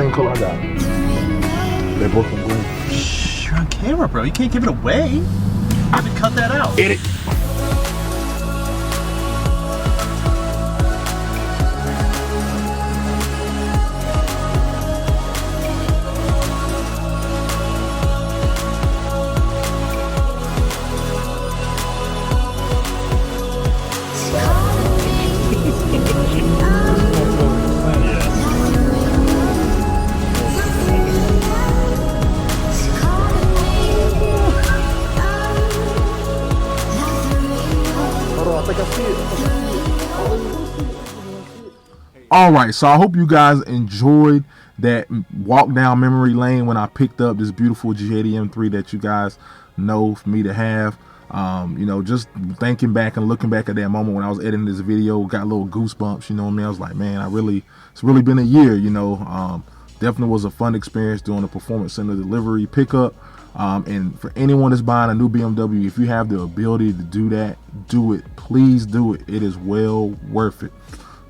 same color I got. They're both in green. Shh, you're on camera, bro. You can't give it away. You have to cut that out. Edit. Alright, so I hope you guys enjoyed that walk down memory lane when I picked up this beautiful G80 M3 that you guys know for me to have. You know, just thinking back and looking back at that moment when I was editing this video, got little goosebumps, you know what I mean? I was like, man, it's really been a year, you know. Definitely was a fun experience doing a performance center delivery pickup. And for anyone that's buying a new BMW, if you have the ability to do that, do it. Please do it. It is well worth it.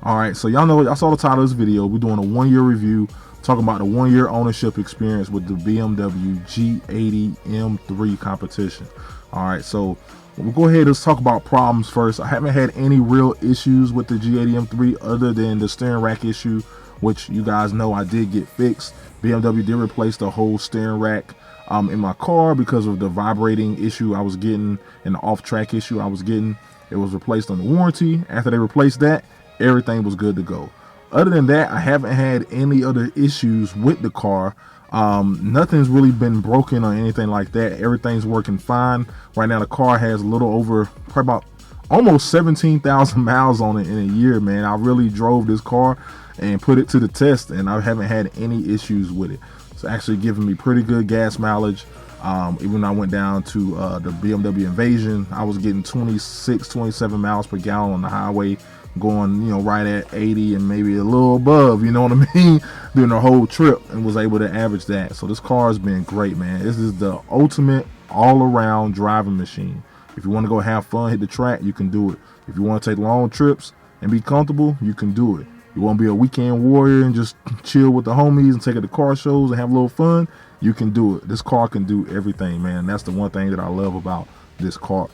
All right, so y'all know, y'all saw the title of this video. We're doing a 1-year review, talking about the 1-year ownership experience with the BMW G80 M3 competition. All right, so we'll go ahead and let's talk about problems first. I haven't had any real issues with the G80 M3 other than the steering rack issue, which you guys know I did get fixed. BMW did replace the whole steering rack in my car because of the vibrating issue I was getting and the off-track issue I was getting. It was replaced under warranty. After they replaced that, everything was good to go. Other than that, I haven't had any other issues with the car. Nothing's really been broken or anything like that. Everything's working fine. Right now the car has a little over, probably about almost 17,000 miles on it in a year, man. I really drove this car and put it to the test, and I haven't had any issues with it. It's actually giving me pretty good gas mileage. Even when I went down to the BMW Invasion, I was getting 26, 27 miles per gallon on the highway, going, you know, right at 80 and maybe a little above, you know what I mean, during the whole trip, and was able to average that. So this car has been great, man. This is the ultimate all-around driving machine. If you want to go have fun, hit the track, you can do it. If you want to take long trips and be comfortable, you can do it. You want to be a weekend warrior and just chill with the homies and take it to car shows and have a little fun, you can do it. This car can do everything, man. That's the one thing that I love about this car.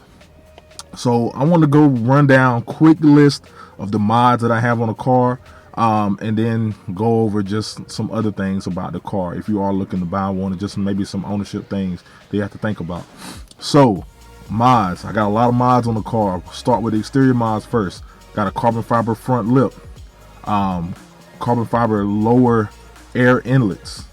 So I want to go run down quick list of the mods that I have on the car, and then go over just some other things about the car if you are looking to buy one, and just maybe some ownership things that you have to think about. So mods, I got a lot of mods on the car. Start with the exterior mods first. Got a carbon fiber front lip, carbon fiber lower air inlets.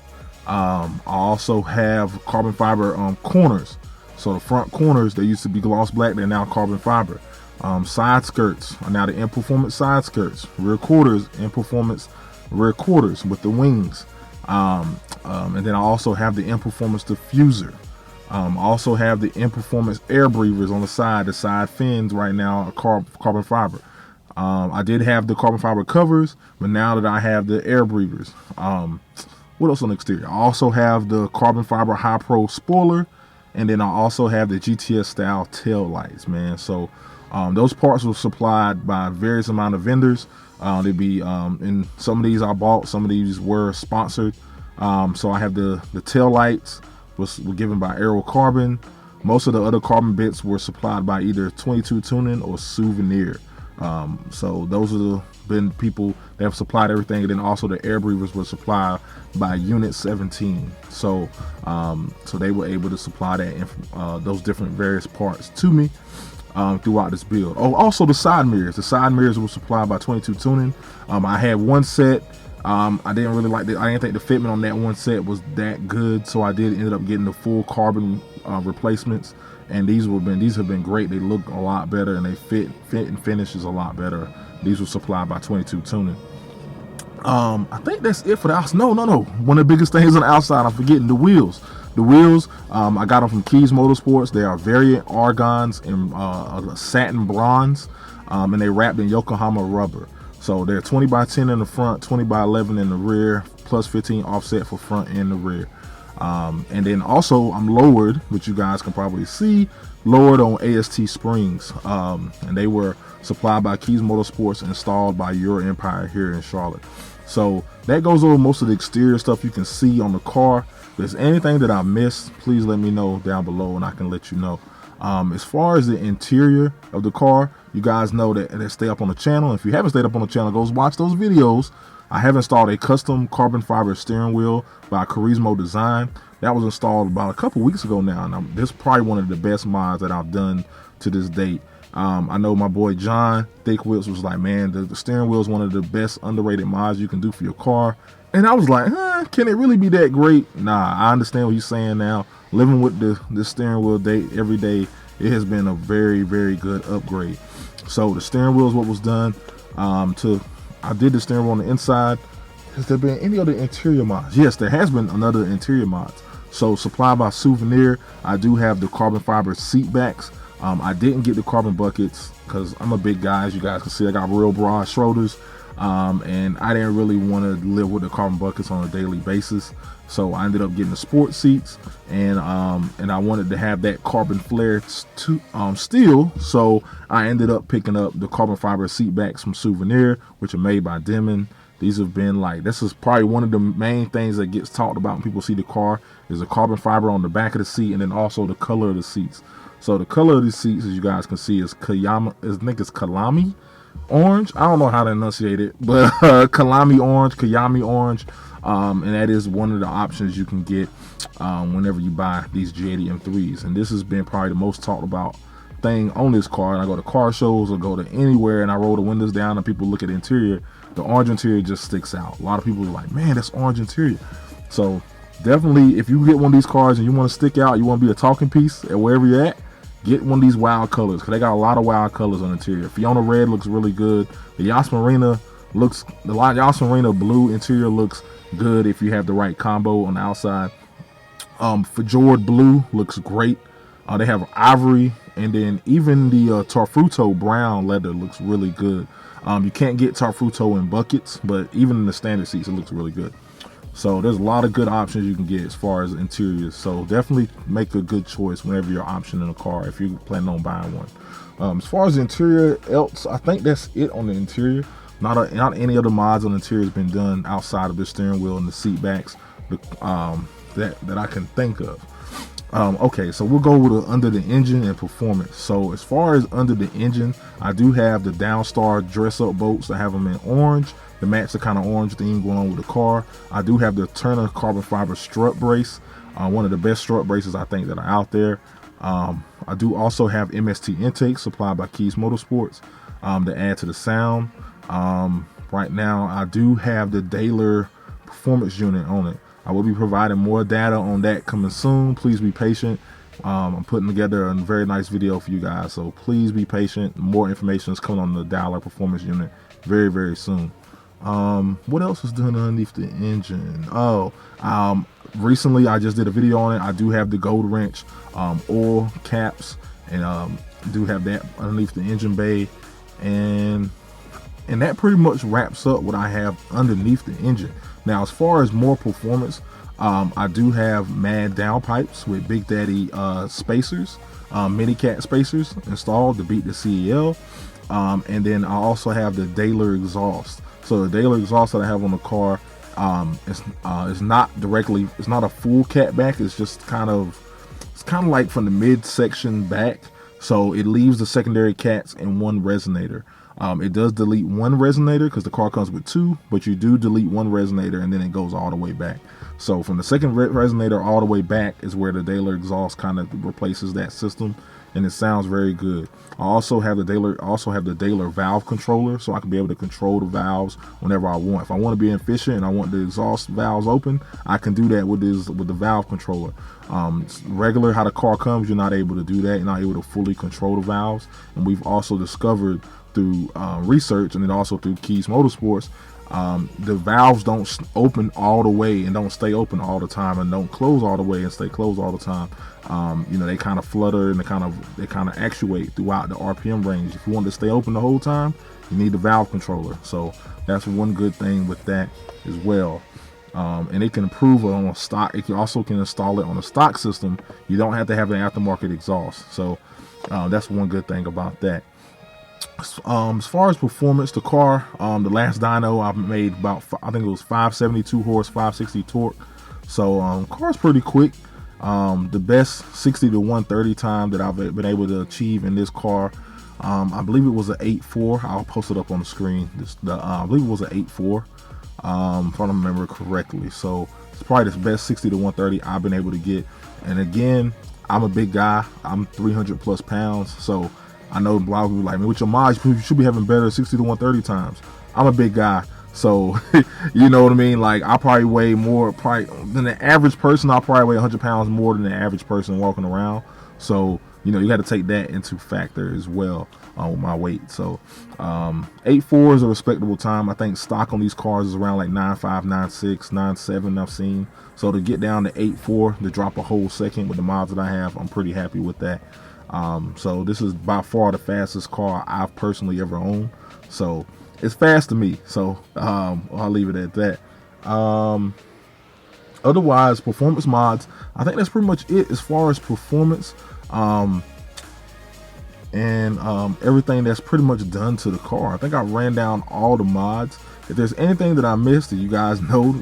I also have carbon fiber corners. So the front corners, they used to be gloss black, they're now carbon fiber. Side skirts are now the in performance side skirts. Rear quarters, in performance rear quarters with the wings. And then I also have the in performance diffuser. I also have the in performance air breathers on the side fins right now are carbon fiber. I did have the carbon fiber covers, but now that I have the air breathers. What else on the exterior? I also have the carbon fiber high pro spoiler, and then I also have the GTS style tail lights, man. So those parts were supplied by various amount of vendors. They'd be in some of these I bought, some of these were sponsored. So I have the tail lights were given by Aero Carbon. Most of the other carbon bits were supplied by either 22 Tuning or Souvenir. So those are been people that have supplied everything, and then also the air breathers were supplied by Unit 17. So so they were able to supply that those different various parts to me throughout this build. Oh, also the side mirrors. The side mirrors were supplied by 22 Tuning. I had one set. I didn't really like I didn't think the fitment on that one set was that good, so I did ended up getting the full carbon replacements. And these have been great. They look a lot better, and they fit and finishes a lot better. These were supplied by 22 Tuning. I think that's it for the outside. No. One of the biggest things on the outside, I'm forgetting the wheels. The wheels, I got them from Keys Motorsports. They are variant argons in satin bronze, and they wrapped in Yokohama rubber. So they're 20 by 10 in the front, 20 by 11 in the rear, plus 15 offset for front and the rear. And then also I'm lowered, which you guys can probably see, lowered on AST springs, and they were supplied by Keys Motorsports, installed by Euro Empire here in Charlotte. So that goes over most of the exterior stuff you can see on the car. If there's anything that I missed, please let me know down below and I can let you know. As far as the interior of the car, you guys know that stay up on the channel. If you haven't stayed up on the channel, go watch those videos. I have installed a custom carbon fiber steering wheel by Charismo Design. That was installed about a couple weeks ago now, and this is probably one of the best mods that I've done to this date. I know my boy John Thickwitz was like, man, the steering wheel is one of the best underrated mods you can do for your car. And I was like, can it really be that great? Nah, I understand what you're saying now. Living with the steering wheel every day, it has been a very, very good upgrade. So the steering wheel is what was done. I did the steering wheel on the inside. Has there been any other interior mods? Yes, there has been another interior mods. So supplied by Souvenir, I do have the carbon fiber seat backs. I didn't get the carbon buckets because I'm a big guy, as you guys can see. I got real broad shoulders, and I didn't really want to live with the carbon buckets on a daily basis. So I ended up getting the sport seats, and I wanted to have that carbon flare steel. So I ended up picking up the carbon fiber seat backs from Souvenir, which are made by Demon. These have been this is probably one of the main things that gets talked about when people see the car, is the carbon fiber on the back of the seat, and then also the color of the seats. So the color of the seats, as you guys can see, is Kalami orange. I don't know how to enunciate it, but Kayami orange, and that is one of the options you can get whenever you buy these G80 M3s. And this has been probably the most talked about thing on this car. And I go to car shows or go to anywhere and I roll the windows down and people look at the interior. The orange interior just sticks out. A lot of people are like, man, that's orange interior. So definitely, if you get one of these cars and you want to stick out, you want to be a talking piece at wherever you're at, get one of these wild colors, because they got a lot of wild colors on the interior. Fiona Red looks really good. The Yas Marina blue interior looks good if you have the right combo on the outside. Fjord Blue looks great. They have ivory, and then even the Tarfuto brown leather looks really good. You can't get Tarfuto in buckets, but even in the standard seats, it looks really good. So there's a lot of good options you can get as far as interiors. So definitely make a good choice whenever you're optioning a car if you're planning on buying one. As far as the interior else, I think that's it on the interior. Not any other mods on the interior has been done outside of the steering wheel and the seat backs that I can think of. Okay, so we'll go with under the engine and performance. So as far as under the engine, I do have the Downstar dress up bolts. I have them in orange to match the kind of orange theme going on with the car. I do have the Turner carbon fiber strut brace, one of the best strut braces I think that are out there. I do also have MST intakes supplied by Keys Motorsports to add to the sound. Right now I do have the Daler performance unit on it. I will be providing more data on that coming soon. Please be patient. I'm putting together a very nice video for you guys, so please be patient. More information is coming on the Daler performance unit very, very soon. What else is done underneath the engine? Recently I just did a video on it. I do have the gold wrench oil caps, and do have that underneath the engine bay, and that pretty much wraps up what I have underneath the engine. Now, as far as more performance, I do have Mad downpipes with Big Daddy spacers, mini cat spacers installed to beat the CEL, and then I also have the Daler exhaust. So the Daler exhaust that I have on the car is not a full cat back. It's just kind of like from the midsection back. So it leaves the secondary cats in one resonator. It does delete one resonator because the car comes with two, but you do delete one resonator and then it goes all the way back. So from the second resonator all the way back is where the Daler exhaust kind of replaces that system, and it sounds very good. I also have the Daler valve controller, so I can be able to control the valves whenever I want. If I want to be efficient and I want the exhaust valves open, I can do that with the valve controller. Regular how the car comes, you're not able to do that. You're not able to fully control the valves. And we've also discovered through research, and then also through Keys Motorsports, the valves don't open all the way and don't stay open all the time, and don't close all the way and stay closed all the time. They kind of flutter and they kind of actuate throughout the RPM range. If you want to stay open the whole time, you need the valve controller. So that's one good thing with that as well. And it can improve it on a stock. It also can install it on a stock system. You don't have to have an aftermarket exhaust. So that's one good thing about that. As far as performance, the car, the last dyno I made about, I think it was 572 horse, 560 torque. So car's pretty quick. The best 60 to 130 time that I've been able to achieve in this car, I believe it was an 8.4. I'll post it up on the screen. I believe it was an 8.4, if I don't remember correctly. So it's probably the best 60 to 130 I've been able to get. And again, I'm a big guy. I'm 300 plus pounds. So I know a lot of people like, man, with your mods, you should be having better 60 to 130 times. I'm a big guy. So, you know what I mean? Like, I probably weigh more than the average person. I'll probably weigh 100 pounds more than the average person walking around. So, you know, you got to take that into factor as well with my weight. So, 8.4 is a respectable time. I think stock on these cars is around like 9.5, 9.6, 9.7 I've seen. So to get down to 8.4, to drop a whole second with the mods that I have, I'm pretty happy with that. So this is by far the fastest car I've personally ever owned. So it's fast to me. So I'll leave it at that. Otherwise, performance mods, I think that's pretty much it as far as performance. And everything that's pretty much done to the car. I think I ran down all the mods. If there's anything that I missed that you guys know,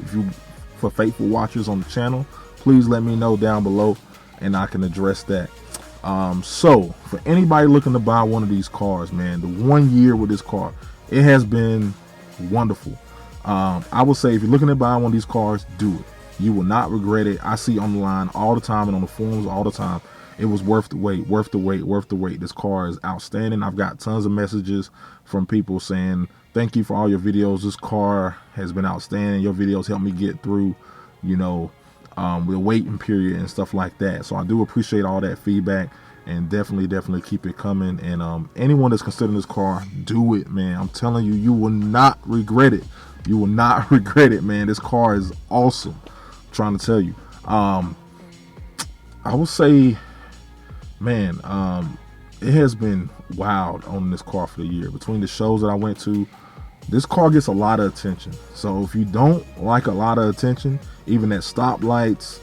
for faithful watchers on the channel, please let me know down below and I can address that. So for anybody looking to buy one of these cars, man, the 1 year with this car, it has been wonderful. I would say if you're looking to buy one of these cars, do it. You will not regret it. I see online all the time and on the forums all the time. It was worth the wait, worth the wait, worth the wait. This car is outstanding. I've got tons of messages from people saying, thank you for all your videos. This car has been outstanding. Your videos helped me get through, you know, the waiting period and stuff like that. So I do appreciate all that feedback, and definitely keep it coming. And anyone that's considering this car, do it, man. I'm telling you, you will not regret it. You will not regret it, man. This car is awesome. I'm trying to tell you. I will say, man, it has been wild owning this car for the year. Between the shows that I went to, this car gets a lot of attention. So if you don't like a lot of attention, even at stoplights,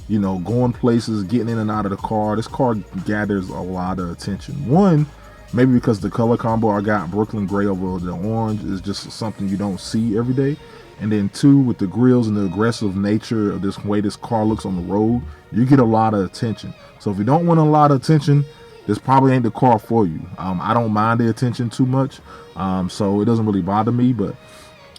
you know, going places, getting in and out of the car, this car gathers a lot of attention. One, maybe because the color combo I got, Brooklyn gray over the orange, is just something you don't see every day. And then two, with the grills and the aggressive nature of this way this car looks on the road, you get a lot of attention. So if you don't want a lot of attention, this probably ain't the car for you. I don't mind the attention too much, so it doesn't really bother me. But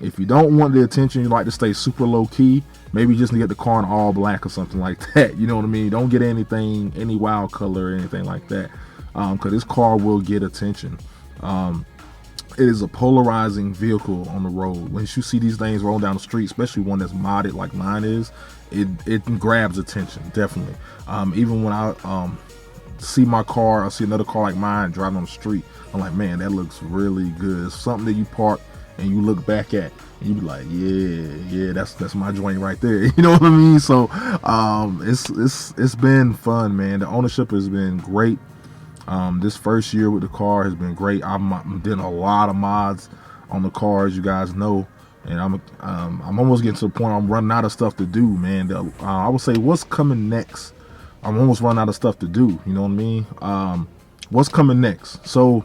if you don't want the attention, you like to stay super low key, maybe you just need to get the car in all black or something like that. You know what I mean? Don't get anything, any wild color or anything like that, because this car will get attention. It is a polarizing vehicle on the road. Once you see these things rolling down the street, especially one that's modded like mine is, it grabs attention, definitely. Even when I see my car, I see another car like mine driving on the street, I'm like, man, that looks really good. It's something that you park and you look back at and you be like, yeah, that's my joint right there. You know what I mean? So it's been fun, man. The ownership has been great. This first year with the car has been great. I'm doing a lot of mods on the car, as you guys know, and I'm almost getting to the point I'm running out of stuff to do, man. I would say, what's coming next? I'm almost running out of stuff to do. You know what I mean? What's coming next? So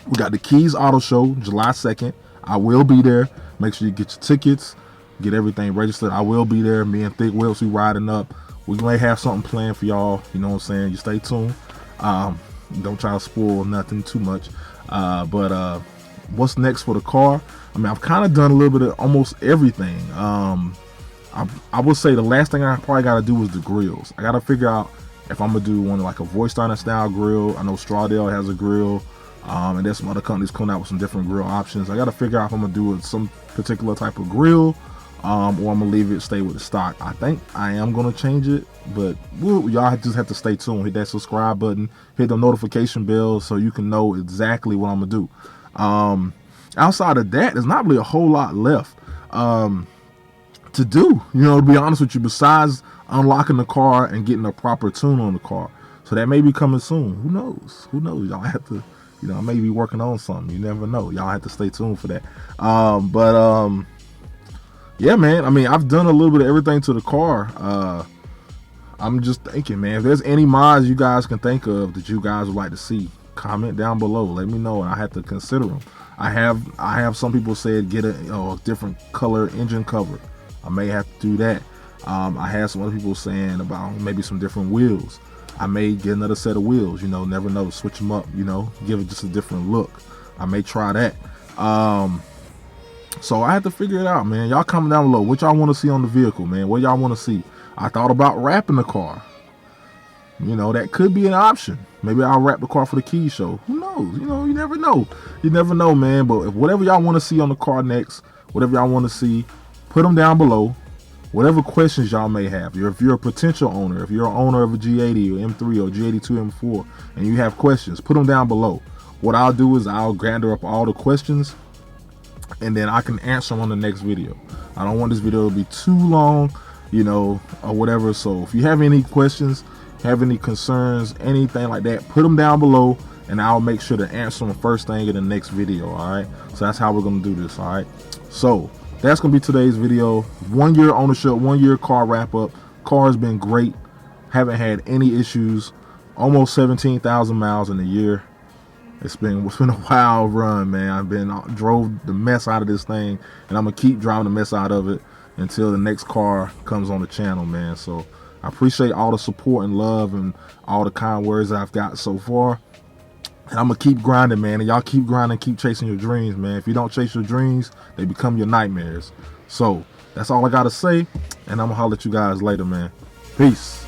we got the Keys Auto Show, July 2nd. I will be there. Make sure you get your tickets, get everything registered. I will be there. Me and Thick Wills, we riding up. We may have something planned for y'all. You know what I'm saying? You stay tuned. Don't try to spoil nothing too much. But what's next for the car? I mean, I've kind of done a little bit of almost everything. I would say the last thing I probably got to do is the grills. I got to figure out if I'm going to do one like a voice diner style grill. I know Strawdale has a grill. And there's some other companies coming out with some different grill options. I got to figure out if I'm going to do some particular type of grill, or I'm going to leave it, stay with the stock. I think I am going to change it, but y'all just have to stay tuned. Hit that subscribe button, hit the notification bell so you can know exactly what I'm going to do. Outside of that, there's not really a whole lot left to do, you know, to be honest with you, besides unlocking the car and getting a proper tune on the car. So that may be coming soon. Who knows? Y'all have to, you know, I may be working on something. You never know. Y'all have to stay tuned for that. Yeah, man. I mean, I've done a little bit of everything to the car. I'm just thinking, man, if there's any mods you guys can think of that you guys would like to see, comment down below. Let me know, and I have to consider them. I have some people said get a different color engine cover. I may have to do that. I had some other people saying about maybe some different wheels. I may get another set of wheels, you know, never know, switch them up, you know, give it just a different look. I may try that. So I had to figure it out, man. Y'all comment down below what y'all want to see on the vehicle, man. What y'all want to see. I thought about wrapping the car. You know, that could be an option. Maybe I'll wrap the car for the key show. Who knows? You know, you never know. You never know, man. But if whatever y'all want to see on the car next, whatever y'all want to see, put them down below. Whatever questions y'all may have. If you're a potential owner, if you're an owner of a G80 or M3 or G82 M4 and you have questions, put them down below. What I'll do is I'll gather up all the questions and then I can answer them on the next video. I don't want this video to be too long, you know, or whatever. So if you have any questions, have any concerns, anything like that, put them down below and I'll make sure to answer them first thing in the next video. All right, so that's how we're gonna do this. All right, so that's gonna be today's video. 1 year ownership, 1 year car wrap up. Car has been great, haven't had any issues. Almost 17,000 miles in a year. It's been a wild run, man. Drove the mess out of this thing, and I'm gonna keep driving the mess out of it until the next car comes on the channel, man. So I appreciate all the support and love and all the kind words that I've got so far. And I'm gonna keep grinding, man. And y'all keep grinding, keep chasing your dreams, man. If you don't chase your dreams, they become your nightmares. So that's all I gotta say, and I'm gonna holler at you guys later, man. Peace.